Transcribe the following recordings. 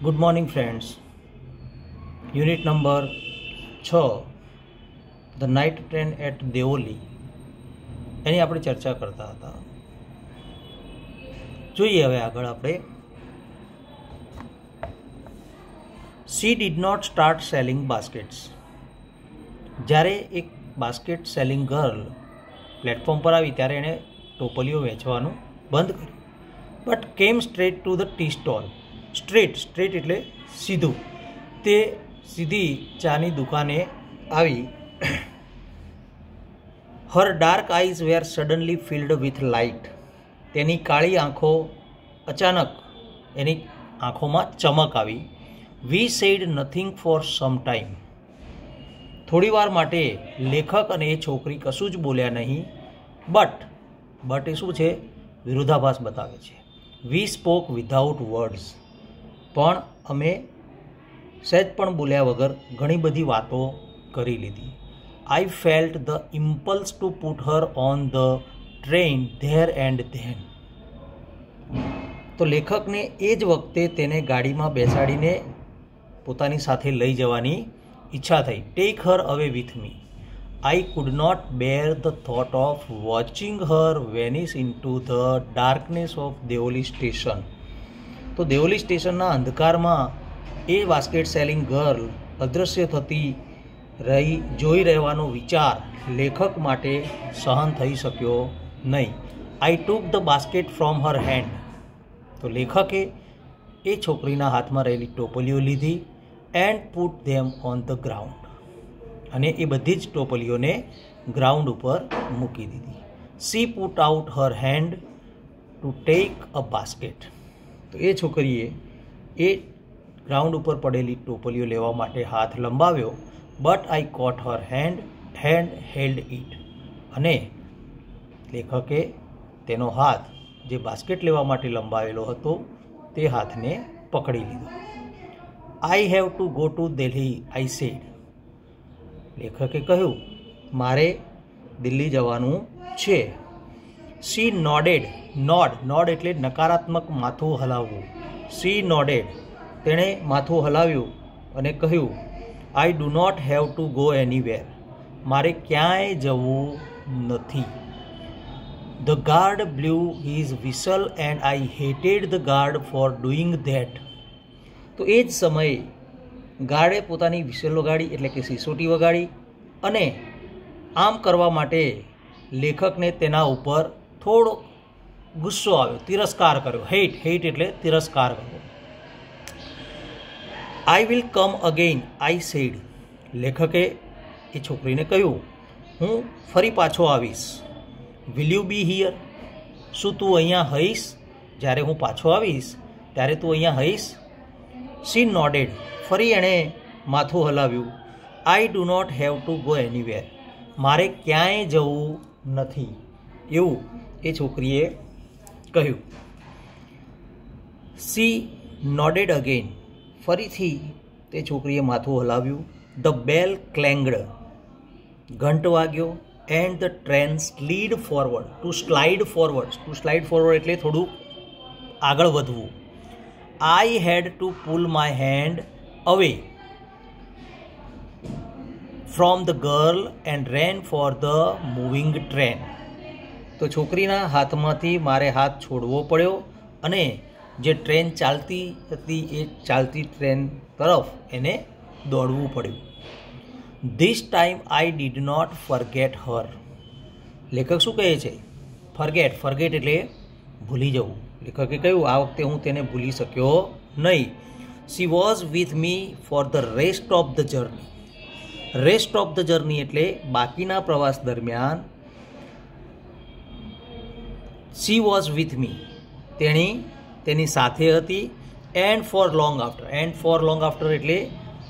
Good morning friends. Unit number 6 the night train at Deoli એની આપણે ચર્ચા કરતા હતા. જોઈએ હવે આગળ આપણે. She did not start selling baskets. જ્યારે એક બાસ્કેટ સેલિંગ ગર્લ પ્લેટફોર્મ પર આવી ત્યારે એણે ટોપલીઓ વેચવાનું બંધ કર્યું. But came straight to the tea stall. Straight એટલે સીધું. તે સીધી ચાની દુકાને આવી. Her dark eyes were suddenly filled with light. તેની કાળી આંખો અચાનક એની આંખોમાં ચમક આવી. We said nothing for some time. થોડી વાર માટે લેખક અને એ છોકરી કશું જ બોલ્યા નહીં. બટ એ શું છે? વિરોધાભાસ બતાવે છે. વી સ્પોક વિધાઉટ વર્ડ્સ. પણ અમે સહેજ પણ બોલ્યા વગર ઘણી બધી વાતો કરી લીધી. આઈ felt the impulse two put Har on the train there and then. તો લેખકને એ જ વખતે તેને ગાડીમાં બેસાડીને પોતાની સાથે લઈ જવાની ઈચ્છા થઈ. Take her away with me. I could not bear the thought of watching her vanish into the darkness of Deoli station. તો દેઓલી સ્ટેશનના અંધકારમાં એ બાસ્કેટ સેલિંગ ગર્લ અદૃશ્ય થતી જોઈ રહેવાનો વિચાર લેખક માટે સહન થઈ શક્યો નહીં. I took the basket from her hand. તો લેખકે એ છોકરીના હાથમાં રહેલી ટોપલીઓ લીધી. And put them on the ground. અને એ બધી જ ટોપલીઓને ગ્રાઉન્ડ ઉપર મૂકી દીધી. She put out her hand to take a basket. તો એ છોકરીએ એ ગ્રાઉન્ડ ઉપર પડેલી ટોપલીઓ લેવા માટે હાથ લંબાવ્યો. But I caught her hand held it. અને લેખકે તેનો હાથ જે બાસ્કેટ લેવા માટે લંબાવેલો હતો તે હાથને પકડી લીધો. I have to go to Delhi I said. લેખકે કહ્યું, મારે દિલ્હી જવાનું છે. C nodded. નોડ એટલે નકારાત્મક માથું હલાવવું. C nodded. તેણે માથું હલાવ્યું અને કહ્યું, I do not have to go anywhere. મારે ક્યાંય જવું નથી. The guard blew his whistle and I hated the guard for doing that. તો એ જ સમયે ગાર્ડે પોતાની વિસલ વગાડી એટલે કે સિસોટી વગાડી. અને આમ કરવા માટે લેખકને તેના ઉપર થોડો ગુસ્સો આવ્યો, તિરસ્કાર કર્યો. હેટ એટલે તિરસ્કાર કર્યો. I will come again I said. લેખકે એ છોકરીને કહ્યું, હું ફરી પાછો આવીશ. Will you be here. શું તું અહીંયા હઈશ? જ્યારે હું પાછો આવીશ ત્યારે તું અહીંયા હઈશ? C nodded. ફરી એણે માથું હલાવ્યું. I do not have to go anywhere. મારે ક્યાંય જવું નથી એવું એ છોકરીએ કહ્યું. She nodded again. ફરીથી તે છોકરીએ માથું હલાવ્યું. The bell clanged. ઘંટ વાગ્યો. And the train slid forward. To slide forward એટલે થોડું આગળ વધવું. I had to pull my hand away from the girl and ran for the moving train. તો છોકરીના હાથમાંથી મારે હાથ છોડવો પડ્યો અને જે ટ્રેન ચાલતી હતી એ ચાલતી ટ્રેન તરફ એને દોડવું પડ્યું. This time I did not forget her. લેખક શું કહે છે? ફરગેટ એટલે ભૂલી જવું. લેખકે કહ્યું, આ વખતે હું તેને ભૂલી શક્યો નહીં. She was with me for the rest of the journey. Rest of the journey એટલે બાકીના પ્રવાસ દરમિયાન. She was with me. તેની સાથે હતી. એન્ડ ફોર લોંગ આફ્ટર એટલે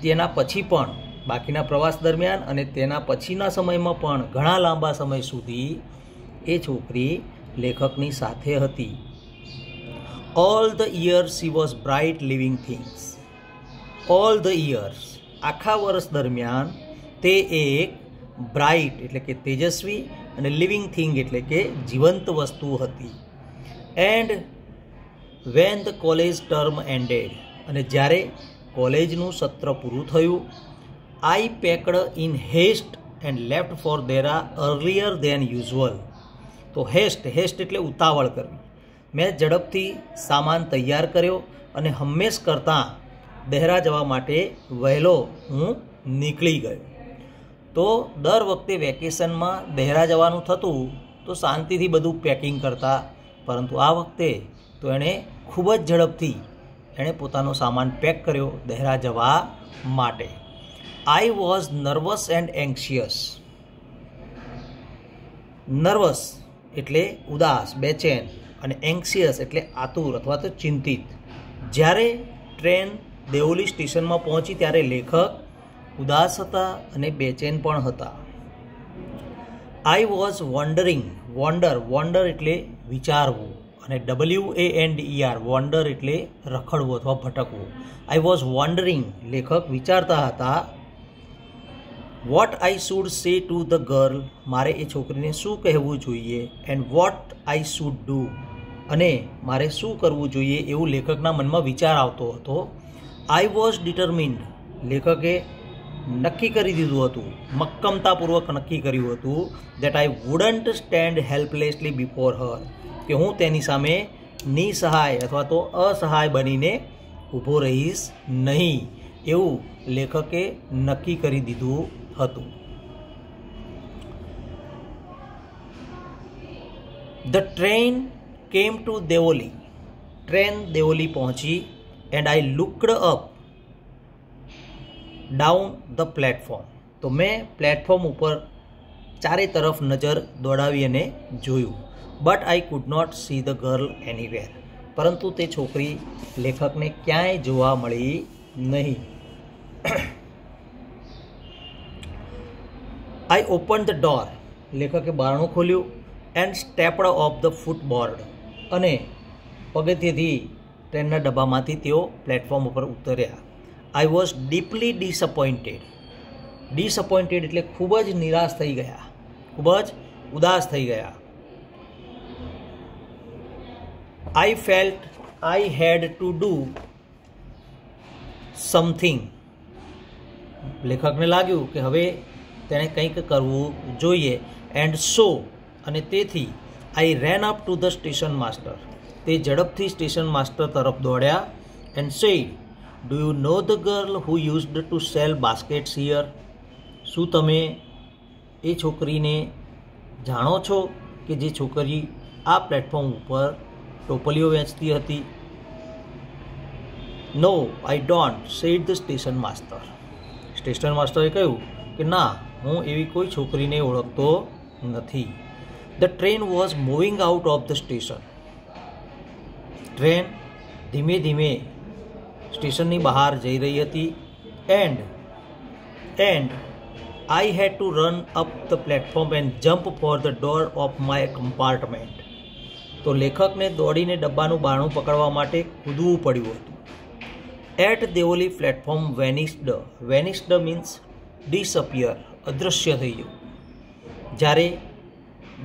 તેના પછી પણ બાકીના પ્રવાસ દરમિયાન અને તેના પછીના સમયમાં પણ ઘણા લાંબા સમય સુધી એ છોકરી લેખકની સાથે હતી. All the years she was bright living things. All the years આખા વર્ષ દરમિયાન તે એક બ્રાઇટ એટલે કે તેજસ્વી અને લિવિંગ થિંગ એટલે કે જીવંત વસ્તુ હતી. And when the college term ended. અને જ્યારે કોલેજનું સત્ર પૂરું થયું, I packed in haste and left for Dehra earlier than usual. તો હેસ્ટ એટલે ઉતાવળ કરવી. મેં ઝડપથી સામાન તૈયાર કર્યો અને હંમેશ કરતાં દહેરા જવા માટે વહેલો હું નીકળી ગયો. તો દર વખતે વેકેશનમાં દહેરા જવાનું થતું તો શાંતિથી બધું પેકિંગ કરતા, પરંતુ આ વખતે તો એણે ખૂબ જ ઝડપથી એણે પોતાનો સામાન પેક કર્યો દહેરા જવા માટે. I was nervous and anxious. Nervous એટલે ઉદાસ, બેચેન, અને એન્ક્શિયસ એટલે આતુર અથવા તો ચિંતિત. જ્યારે ટ્રેન દેવોલી સ્ટેશનમાં પહોંચી ત્યારે લેખક ઉદાસ હતા અને બેચેન પણ હતા. I was વોન્ડરિંગ. વોન્ડર એટલે વિચારવું, અને WANDER વોન્ડર એટલે રખડવું અથવા ભટકવું. આઈ વોઝ વોન્ડરિંગ, લેખક વિચારતા હતા. વોટ આઈ શુડ સે ટુ ધ ગર્લ, મારે એ છોકરીને શું કહેવું જોઈએ. And what I should do, અને મારે શું કરવું જોઈએ એવું લેખકના મનમાં વિચાર આવતો હતો. આઈ વોઝ ડિટરમિન્ડ, લેખકે નક્કી કરી દીધું હતું, મક્કમતાપૂર્વક નક્કી કર્યું હતું that I wouldn't stand helplessly before her, કે હું તેની સામે નિસહાય અથવા તો અસહાય બનીને ઊભો રહીશ નહીં, એવું લેખકે નક્કી કરી દીધું હતું. The train came to Deoli. Train Deoli પહોંચી. And I looked up down the platform. તો મેં પ્લેટફોર્મ ઉપર ચારે તરફ નજર દોડાવી અને જોયું. But I could not see the girl anywhere. પરંતુ તે છોકરી લેખકને ક્યાંય જોવા મળી નહીં. I open the door. લેખકે બારણું ખોલ્યું. And stepped off the footboard. અને પગથિયેથી ટ્રેનના ડબ્બામાંથી તેઓ પ્લેટફોર્મ ઉપર ઉતર્યા. આઈ વોઝ ડીપલી ડિસઅપોઇન્ટેડ એટલે ખૂબ જ નિરાશ થઈ ગયા, ખૂબ જ ઉદાસ થઈ ગયા. I felt I had to do something. લેખકને લાગ્યું કે હવે તેણે કંઈક કરવું જોઈએ. એન્ડ સો, અને તેથી I ran up to the station master. તે ઝડપથી સ્ટેશન માસ્ટર તરફ દોડ્યા. And said, do you know the girl who used to sell baskets here. શું તમે એ છોકરીને જાણો છો કે જે છોકરી આ પ્લેટફોર્મ ઉપર ટોપલીઓ વેચતી હતી? No I don't, said the station master. Station માસ્ટરે કહ્યું કે ના, હું એવી કોઈ છોકરીને ઓળખતો નથી. The train was moving out of the station. ટ્રેન ધીમે ધીમે સ્ટેશનની બહાર જઈ રહી હતી. And I had to run up the platform and jump for the door of my compartment. તો લેખકને દોડીને ડબ્બાનું બારણું પકડવા માટે કૂદવું પડ્યું હતું. At Deoli platform vanished means disappear, અદૃશ્ય થઈ ગયું. જ્યારે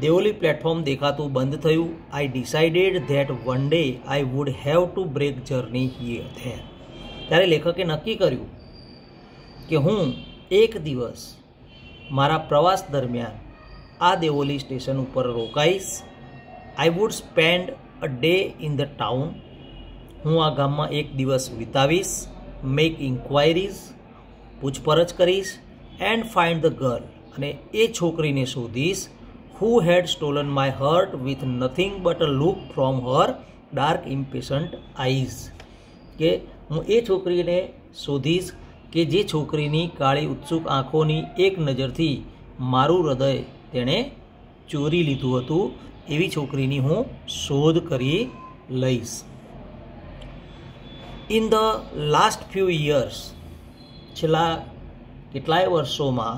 દેવોલી પ્લેટફોર્મ દેખાતું બંધ થયું. I decided that one day I would have to break journey here there. ત્યારે લેખકે નક્કી કર્યું કે હું એક દિવસ મારા પ્રવાસ દરમિયાન આ દેવોલી સ્ટેશન ઉપર રોકાઈશ. I would spend a day in the town. હું આ ગામમાં એક દિવસ વિતાવીશ. મેક ઇન્ક્વાયરીઝ, પૂછપરછ કરીશ. એન્ડ ફાઇન્ડ ધ ગર્લ, અને એ છોકરીને શોધીશ. Who had stolen my heart with nothing but a look from her dark impatient eyes. કે હું એ છોકરીને શોધીશ કે જે છોકરીની કાળી ઉત્સુક આંખોની એક નજરથી મારું હૃદય તેણે ચોરી લીધું હતું. એવી છોકરીની હું શોધ કરી લઈશ. In the last few years, છેલ્લા કેટલાય વર્ષોમાં,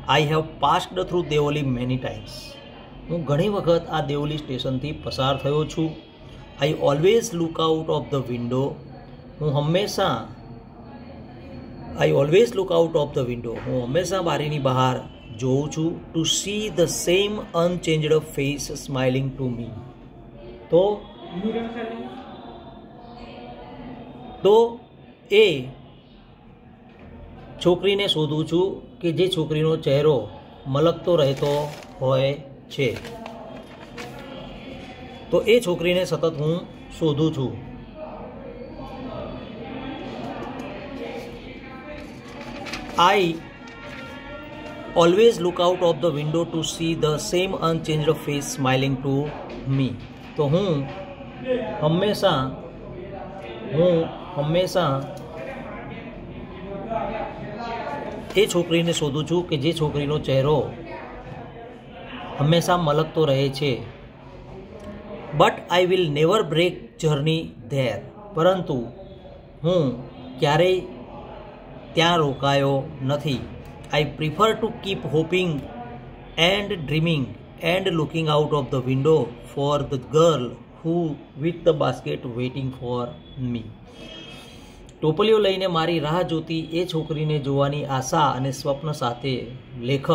I have passed through Deoli many times. હું ઘણી વખત આ દેવોલી સ્ટેશનથી પસાર થયો છું. I always look out of the window. હું હંમેશા બારીની બહાર જોઉં છું. To see the same unchanged face smiling to me. તો એ છોકરીને શોધું છું કે જે છોકરીનો ચહેરો મલકતો રહેતો હોય છે. તો એ છોકરીને સતત હું શોધું છું. I always look out of the window to see the same unchanged face smiling to me. તો હું હંમેશા એ છોકરીને શોધું છું કે જે છોકરીનો ચહેરો હંમેશા મલકતો રહે છે. But I will never break journey there. પરંતુ હું ક્યારેય ત્યાં રોકાયો નથી. I prefer to keep hoping and dreaming and looking out of the window for the girl who with the basket waiting for me. ટોપલીઓ લઈને મારી રાહ જોતી એ છોકરીને જોવાની આશા અને સ્વપ્ન સાથે લેખક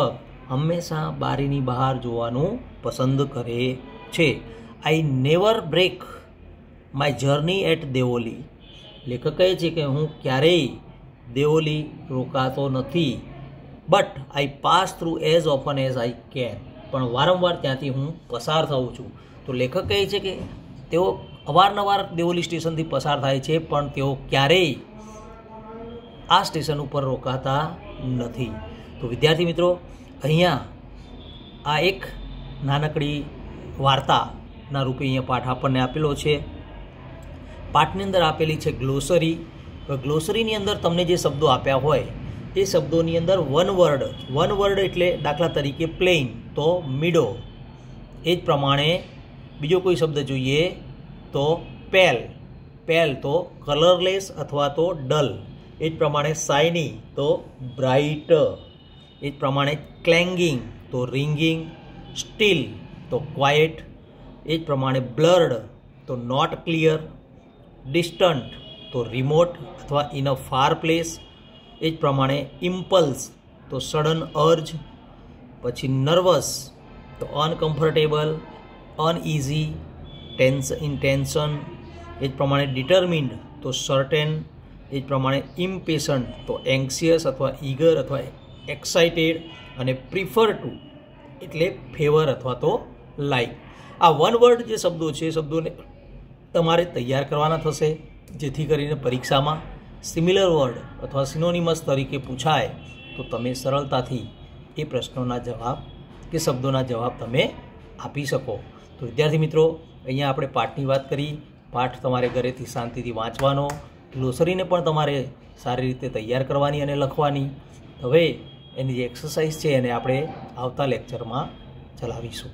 હંમેશા બારીની બહાર જોવાનું પસંદ કરે છે. I never break my journey at Deoli. લેખક કહે છે કે હું ક્યારેય દેવોલી રોકાતો નથી. But I pass through as often as I can. પણ વારંવાર ત્યાંથી હું પસાર થાઉં છું. તો લેખક કહે છે કે તેઓ અવારનવાર દેવોલી સ્ટેશનથી પસાર થાય છે, પણ તેઓ ક્યારેય આ સ્ટેશન ઉપર રોકાતા નથી. તો વિદ્યાર્થી મિત્રો, અહીંયા આ એક નાનકડી વાર્તાના રૂપે અહીંયા પાઠ આપણને આપેલો છે. પાઠની અંદર આપેલી છે ગ્લોસરી. ગ્લોસરીની અંદર તમને જે શબ્દો આપ્યા હોય એ શબ્દોની અંદર વન વર્ડ એટલે દાખલા તરીકે પ્લેન તો મીડો. એ જ પ્રમાણે બીજો કોઈ શબ્દ જોઈએ તો પેલ તો કલરલેસ અથવા તો ડલ. એ જ પ્રમાણે શાઇની તો બ્રાઇટ. એ જ પ્રમાણે ક્લેંગિંગ તો રિંગિંગ, સ્ટીલ તો ક્વાઇટ. એ જ પ્રમાણે બ્લર્ડ તો નોટ ક્લિયર, ડિસ્ટન્ટ તો રિમોટ અથવા ઇન અ ફાર પ્લેસ. એ જ પ્રમાણે ઇમ્પલ્સ તો સડન અર્જ. પછી નર્વસ તો અનકમ્ફર્ટેબલ, અનઇઝી, ટેન્શન. એ જ પ્રમાણે ડિટર્મિન્ડ તો સર્ટેન. એ જ પ્રમાણે ઇમ્પેશન્ટ તો એન્ક્સિયસ અથવા ઈગર અથવા એક્સાઇટેડ. અને પ્રિફર ટુ એટલે ફેવર અથવા તો લાઇક. આ વન વર્ડ જે શબ્દો છે એ શબ્દોને તમારે તૈયાર કરવાના થશે, જેથી કરીને પરીક્ષામાં સિમિલર વર્ડ અથવા સિનોનિમસ તરીકે પૂછાય તો તમે સરળતાથી એ પ્રશ્નોના જવાબ કે શબ્દોના જવાબ તમે આપી શકો. તો વિદ્યાર્થી મિત્રો, અહીંયા આપણે પાઠની વાત કરી. પાઠ તમારે ઘરેથી શાંતિથી વાંચવાનો, ગ્લોસરીને પણ તમારે સારી રીતે તૈયાર કરવાની અને લખવાની. હવે એની જે એક્સરસાઇઝ છે એને આપણે આવતા લેક્ચરમાં ચલાવીશું.